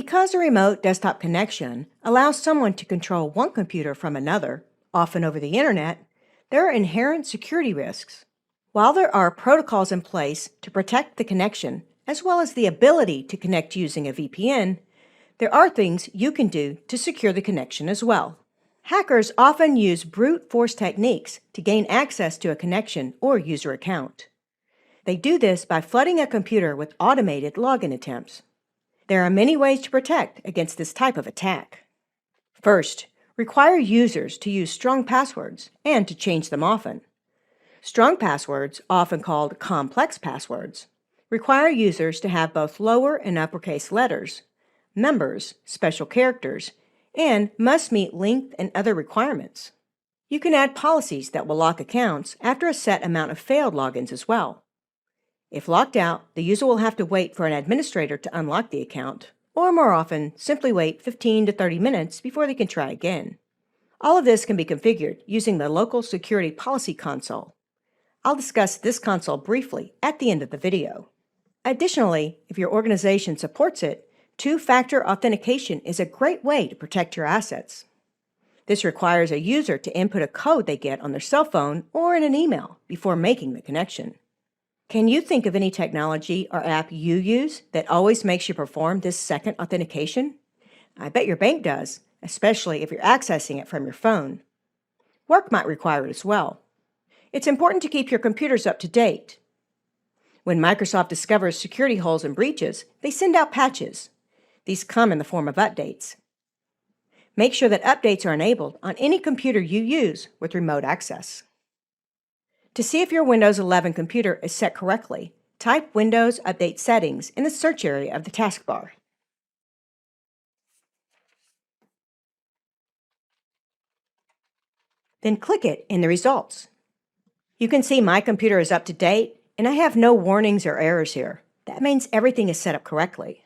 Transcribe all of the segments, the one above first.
Because a remote desktop connection allows someone to control one computer from another, often over the internet, there are inherent security risks. While there are protocols in place to protect the connection, as well as the ability to connect using a VPN, there are things you can do to secure the connection as well. Hackers often use brute force techniques to gain access to a connection or user account. They do this by flooding a computer with automated login attempts. There are many ways to protect against this type of attack. First, require users to use strong passwords and to change them often. Strong passwords, often called complex passwords, require users to have both lower and uppercase letters, numbers, special characters, and must meet length and other requirements. You can add policies that will lock accounts after a set amount of failed logins as well. If locked out, the user will have to wait for an administrator to unlock the account, or more often, simply wait 15 to 30 minutes before they can try again. All of this can be configured using the Local Security Policy console. I'll discuss this console briefly at the end of the video. Additionally, if your organization supports it, two-factor authentication is a great way to protect your assets. This requires a user to input a code they get on their cell phone or in an email before making the connection. Can you think of any technology or app you use that always makes you perform this second authentication? I bet your bank does, especially if you're accessing it from your phone. Work might require it as well. It's important to keep your computers up to date. When Microsoft discovers security holes and breaches, they send out patches. These come in the form of updates. Make sure that updates are enabled on any computer you use with remote access. To see if your Windows 11 computer is set correctly, type Windows Update Settings in the search area of the taskbar. Then click it in the results. You can see my computer is up to date, and I have no warnings or errors here. That means everything is set up correctly.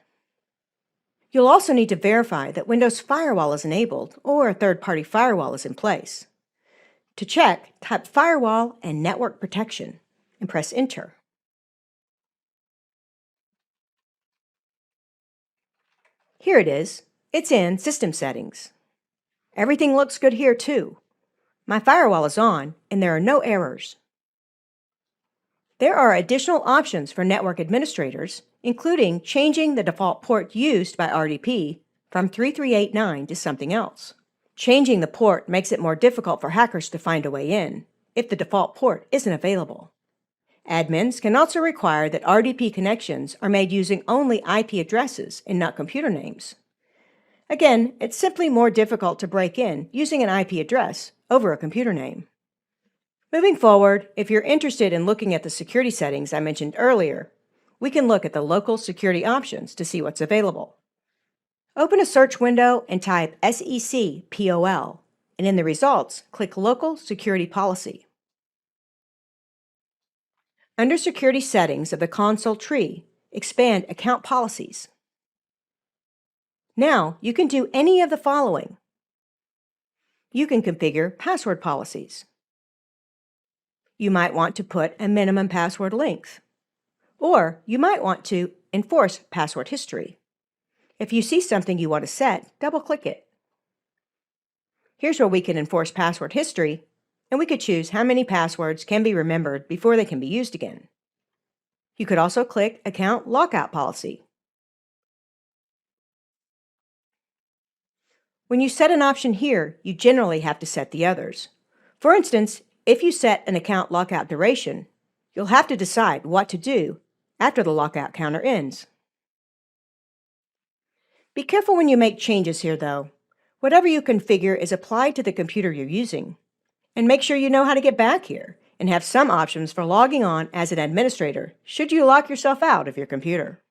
You'll also need to verify that Windows Firewall is enabled or a third-party firewall is in place. To check, type Firewall and Network Protection and press Enter. Here it is. It's in System Settings. Everything looks good here too. My firewall is on and there are no errors. There are additional options for network administrators, including changing the default port used by RDP from 3389 to something else. Changing the port makes it more difficult for hackers to find a way in if the default port isn't available. Admins can also require that RDP connections are made using only IP addresses and not computer names. Again, it's simply more difficult to break in using an IP address over a computer name. Moving forward, if you're interested in looking at the security settings I mentioned earlier, we can look at the local security options to see what's available. Open a search window and type SEC-POL, and in the results, click Local Security Policy. Under Security Settings of the console tree, expand Account Policies. Now, you can do any of the following. You can configure password policies. You might want to put a minimum password length, or you might want to enforce password history. If you see something you want to set, double-click it. Here's where we can enforce password history, and we could choose how many passwords can be remembered before they can be used again. You could also click Account Lockout Policy. When you set an option here, you generally have to set the others. For instance, if you set an account lockout duration, you'll have to decide what to do after the lockout counter ends. Be careful when you make changes here, though. Whatever you configure is applied to the computer you're using. And make sure you know how to get back here and have some options for logging on as an administrator should you lock yourself out of your computer.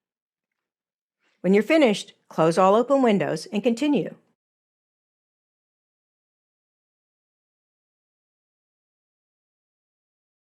When you're finished, close all open windows and continue.